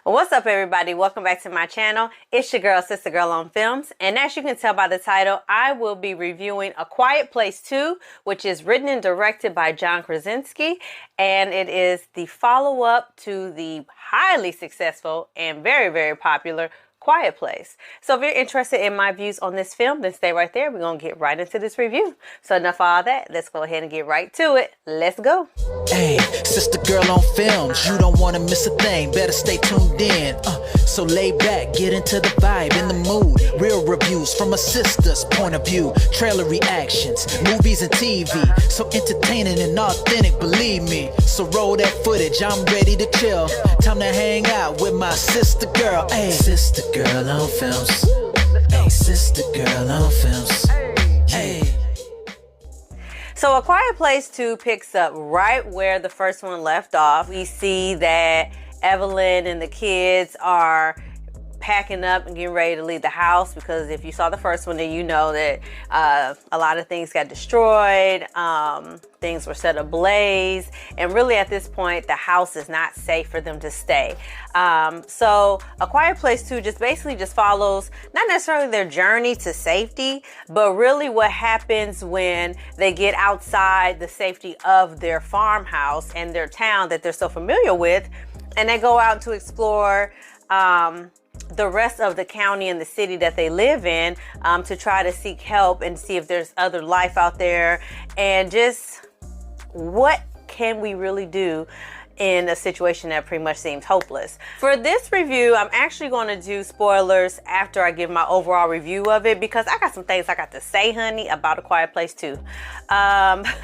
What's up, everybody? Welcome back to my channel. It's your girl, Sister Girl on Films. And as you can tell by the title, I will be reviewing A Quiet Place 2, which is written and directed by John Krasinski. And it is the follow-up to the highly successful and very, very popular Quiet Place. So if you're interested in my views on this film, then stay right there. We're going to get right into this review. So enough of all that. Let's go ahead and get right to it. Let's go. Hey, Sister Girl on Films. You don't want to miss a thing. Better stay tuned in. So lay back, get into the vibe, in the mood. Real reviews from a sister's point of view. Trailer reactions, movies and TV. So entertaining and authentic, believe me. So roll that footage, I'm ready to chill. Time to hang out with my sister girl. Hey, Sister Girl on Films. Hey, Sister Girl on Films. Hey. So A Quiet Place 2 picks up right where the first one left off. We see that Evelyn and the kids are packing up and getting ready to leave the house, because if you saw the first one, then you know that a lot of things got destroyed, things were set ablaze, and really at this point the house is not safe for them to stay. So A Quiet Place 2 just basically follows not necessarily their journey to safety, but really what happens when they get outside the safety of their farmhouse and their town that they're so familiar with, and they go out to explore the rest of the county and the city that they live in, to try to seek help and see if there's other life out there, and just what can we really do in a situation that pretty much seems hopeless. For this review, I'm actually going to do spoilers after I give my overall review of it, because I got some things I got to say, honey, about A Quiet Place 2.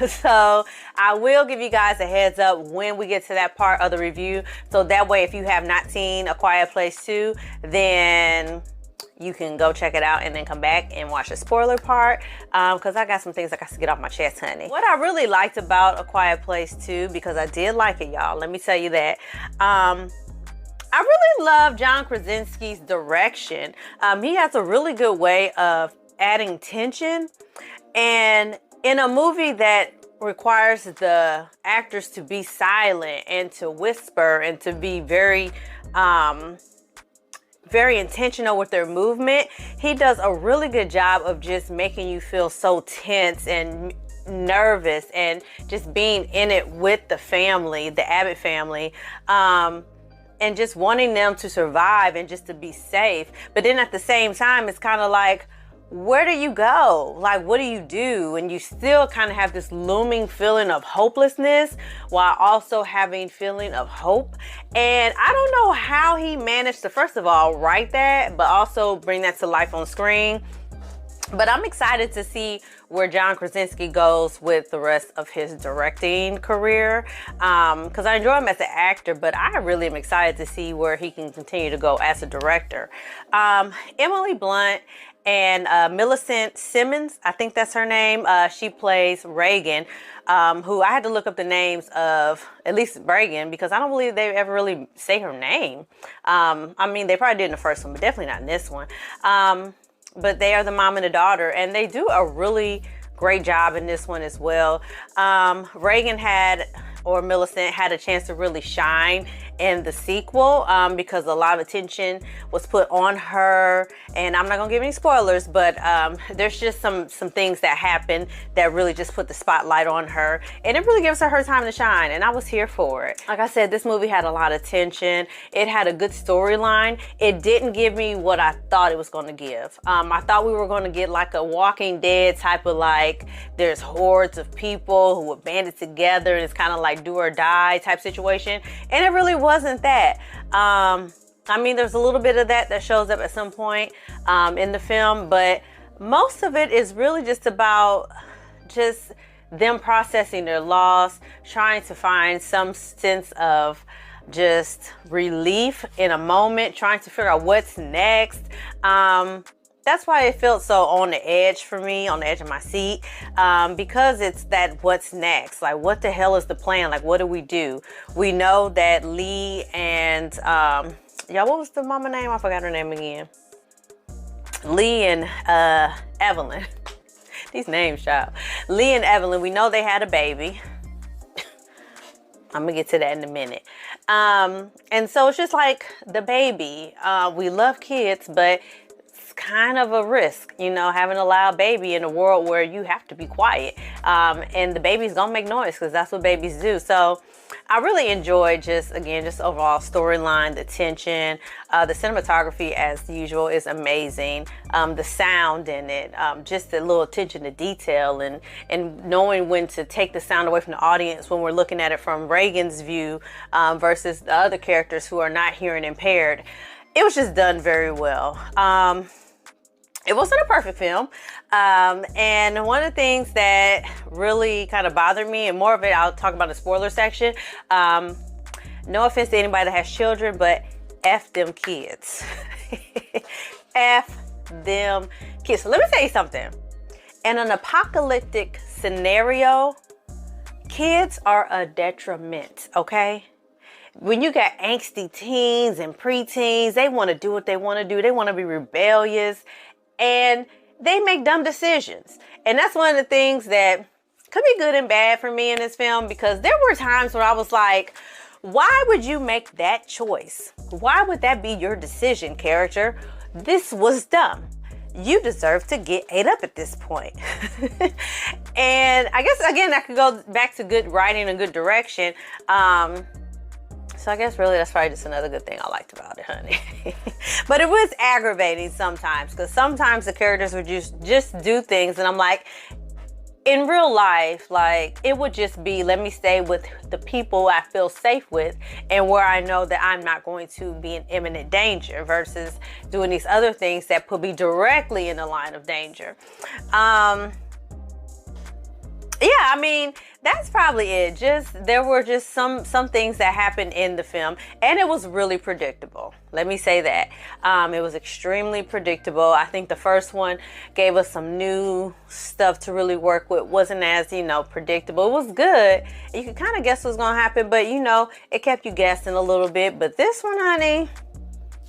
So I will give you guys a heads up when we get to that part of the review, so that way if you have not seen A Quiet Place 2, then you can go check it out and then come back and watch the spoiler part, because I got some things I got to get off my chest, honey. What I really liked about A Quiet Place 2, because I did like it, y'all, let me tell you that, I really love John Krasinski's direction. He has a really good way of adding tension, and in a movie that requires the actors to be silent and to whisper and to be very intentional with their movement, he does a really good job of just making you feel so tense and nervous and just being in it with the family, the Abbott family, and just wanting them to survive and just to be safe. But then at the same time, it's kind of like, where do you go? Like, what do you do? And you still kind of have this looming feeling of hopelessness while also having feeling of hope. And I don't know how he managed to, first of all, write that, but also bring that to life on screen. But I'm excited to see where John Krasinski goes with the rest of his directing career, because I enjoy him as an actor, but I really am excited to see where he can continue to go as a director. Emily Blunt and Millicent Simmons, I think that's her name. She plays Reagan, who I had to look up the names of, at least Reagan, because I don't believe they ever really say her name. I mean, they probably did in the first one, but definitely not in this one. But they are the mom and the daughter, and they do a really great job in this one as well. Reagan Millicent had a chance to really shine in the sequel, because a lot of attention was put on her, and I'm not gonna give any spoilers, but there's just some things that happened that really just put the spotlight on her, and it really gives her time to shine, and I was here for it. Like I said, this movie had a lot of tension. It had a good storyline. It didn't give me what I thought it was gonna give. I thought we were gonna get like a Walking Dead type of, like, there's hordes of people who were banded together and it's kind of like do or die type situation, and it really wasn't that. I mean, there's a little bit of that shows up at some point in the film, but most of it is really just about just them processing their loss, trying to find some sense of just relief in a moment, trying to figure out what's next. That's why it felt so on the edge for me, on the edge of my seat, because it's that what's next? Like, what the hell is the plan? Like, what do we do? We know that Lee and, y'all, what was the mama name? I forgot her name again. Lee and Evelyn. These names, child. Lee and Evelyn, we know they had a baby. I'm gonna get to that in a minute. And so it's just like the baby. We love kids, but it's kind of a risk, you know, having a loud baby in a world where you have to be quiet. And the baby's gonna make noise because that's what babies do. So I really enjoyed just overall storyline, the tension, the cinematography as usual is amazing. The sound in it, just the little attention to detail and knowing when to take the sound away from the audience when we're looking at it from Reagan's view versus the other characters who are not hearing impaired. It was just done very well. It wasn't a perfect film. And one of the things that really kind of bothered me, and more of it I'll talk about in the spoiler section. No offense to anybody that has children, but F them kids. F them kids. So let me tell you something. In an apocalyptic scenario, kids are a detriment, okay? When you got angsty teens and preteens, they want to do what they want to do. They want to be rebellious. And they make dumb decisions. And that's one of the things that could be good and bad for me in this film, because there were times when I was like, why would you make that choice? Why would that be your decision, character? This was dumb. You deserve to get ate up at this point. And I guess, again, that could go back to good writing and good direction. So I guess really that's probably just another good thing I liked about it, honey. But it was aggravating sometimes, because sometimes the characters would just do things and I'm like, in real life, like, it would just be, let me stay with the people I feel safe with and where I know that I'm not going to be in imminent danger, versus doing these other things that put me directly in the line of danger. Yeah, I mean, that's probably it. There were just some things that happened in the film, and it was really predictable. Let me say that. It was extremely predictable. I think the first one gave us some new stuff to really work with. Wasn't as, predictable. It was good. You could kind of guess what's going to happen, but, it kept you guessing a little bit. But this one, honey,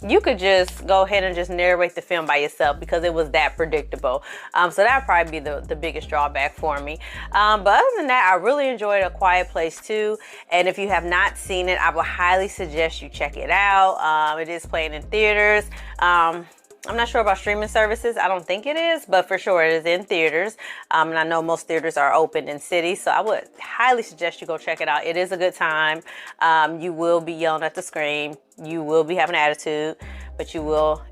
you could just go ahead and just narrate the film by yourself because it was that predictable. So that'd probably be the biggest drawback for me. But other than that, I really enjoyed A Quiet Place 2. And if you have not seen it, I would highly suggest you check it out. It is playing in theaters. I'm not sure about streaming services. I don't think it is, but for sure it is in theaters. And I know most theaters are open in cities, so I would highly suggest you go check it out. It is a good time. You will be yelling at the screen. You will be having attitude, but you will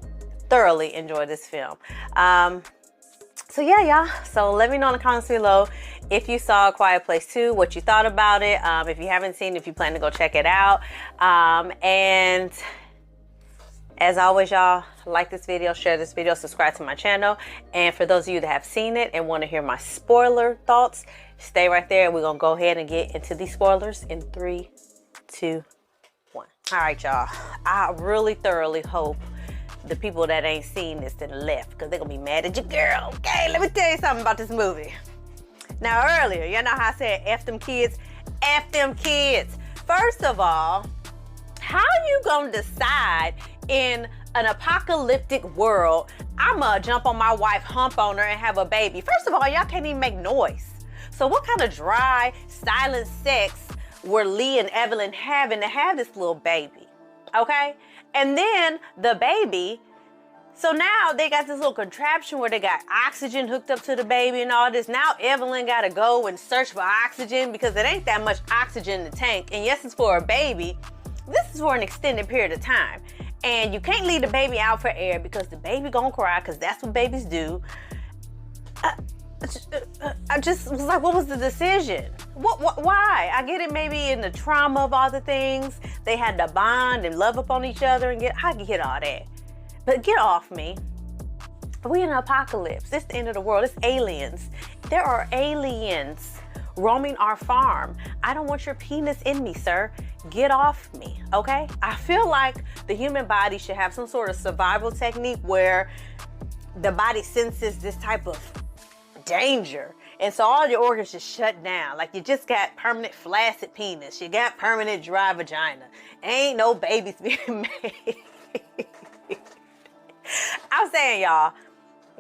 thoroughly enjoy this film. So yeah, y'all. So let me know in the comments below if you saw A Quiet Place 2, what you thought about it. If you haven't seen it, if you plan to go check it out. And as always, y'all, like this video, share this video, subscribe to my channel. And for those of you that have seen it and want to hear my spoiler thoughts, stay right there. We're going to go ahead and get into these spoilers in 3, 2, 1. All right, y'all. I really thoroughly hope the people that ain't seen this then left, because they're going to be mad at your girl. Okay, let me tell you something about this movie. Now, earlier, you know how I said F them kids? F them kids. First of all, how you going to decide in an apocalyptic world, I'ma jump on my wife, hump on her, and have a baby? First of all, y'all can't even make noise. So what kind of dry, silent sex were Lee and Evelyn having to have this little baby? Okay? And then the baby, so now they got this little contraption where they got oxygen hooked up to the baby and all this. Now Evelyn gotta go and search for oxygen because it ain't that much oxygen in the tank. And yes, it's for a baby. This is for an extended period of time. And you can't leave the baby out for air because the baby gonna cry, because that's what babies do. I just was like, what was the decision? Why? I get it, maybe in the trauma of all the things. They had to bond and love up on each other and I get all that. But get off me. We in an apocalypse. It's the end of the world. It's aliens. There are aliens roaming our farm. I don't want your penis in me, sir. Get off me, okay? I feel like the human body should have some sort of survival technique where the body senses this type of danger. And so all your organs just shut down. Like you just got permanent flaccid penis. You got permanent dry vagina. Ain't no babies being made. I'm saying, y'all,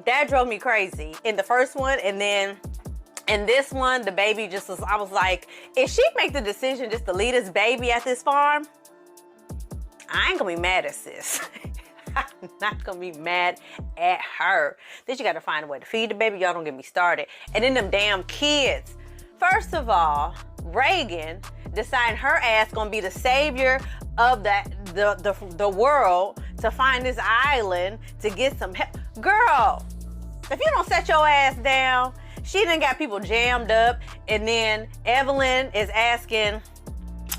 that drove me crazy in the first one. And then And this one, the baby just was, I was like, if she make the decision just to leave this baby at this farm, I ain't gonna be mad at sis. I'm not gonna be mad at her. Then you gotta find a way to feed the baby. Y'all don't get me started. And then them damn kids. First of all, Reagan deciding her ass gonna be the savior of the world to find this island to get some help. Girl, if you don't set your ass down, she done got people jammed up. And then Evelyn is asking,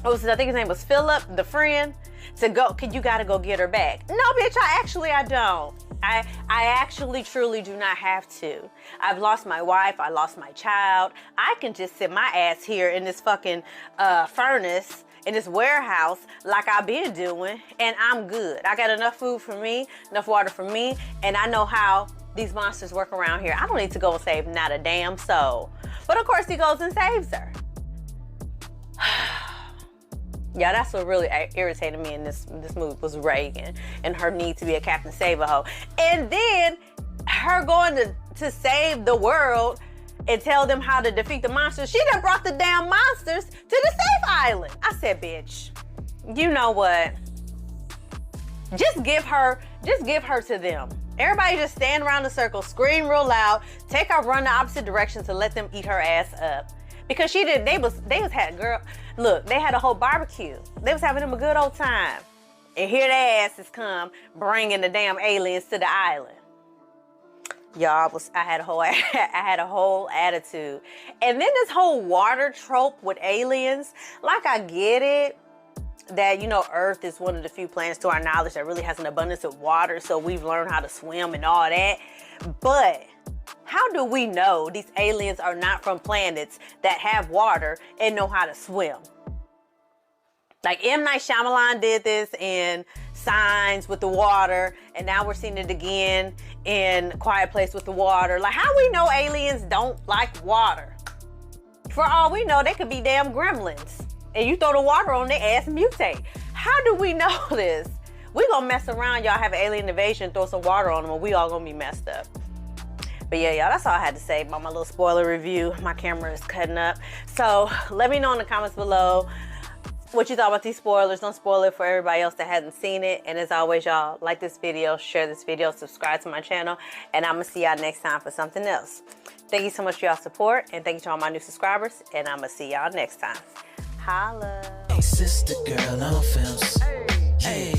I think his name was Philip, the friend, to go, you gotta go get her back. No, bitch, I don't. I actually truly do not have to. I've lost my wife, I lost my child. I can just sit my ass here in this fucking furnace, in this warehouse like I've been doing, and I'm good. I got enough food for me, enough water for me, and I know how these monsters work around here. I don't need to go and save not a damn soul. But of course he goes and saves her. Yeah, that's what really irritated me in this movie was Reagan and her need to be a Captain Save-A-Ho. And then her going to save the world and tell them how to defeat the monsters. She done brought the damn monsters to the safe island. I said, bitch, you know what? Just give her to them. Everybody just stand around the circle, scream real loud, take her run the opposite direction to let them eat her ass up. Because they had a whole barbecue. They was having them a good old time. And here their asses come bringing the damn aliens to the island. Y'all, I had a whole attitude. And then this whole water trope with aliens, like I get it, that, you know, Earth is one of the few planets to our knowledge that really has an abundance of water, so we've learned how to swim and all that. But how do we know these aliens are not from planets that have water and know how to swim? Like M. Night Shyamalan did this in Signs with the water, and now we're seeing it again in Quiet Place with the water. Like, how we know aliens don't like water? For all we know, they could be damn gremlins. And you throw the water on their ass and mutate. How do we know this? We gonna mess around, y'all have an alien invasion, throw some water on them, and we all gonna be messed up. But yeah, y'all, that's all I had to say about my little spoiler review. My camera is cutting up. So let me know in the comments below what you thought about these spoilers. Don't spoil it for everybody else that hasn't seen it. And as always, y'all, like this video, share this video, subscribe to my channel, and I'm gonna see y'all next time for something else. Thank you so much for y'all support, and thank you to all my new subscribers, and I'm gonna see y'all next time. Holla. Hey, sister girl on films. Hey.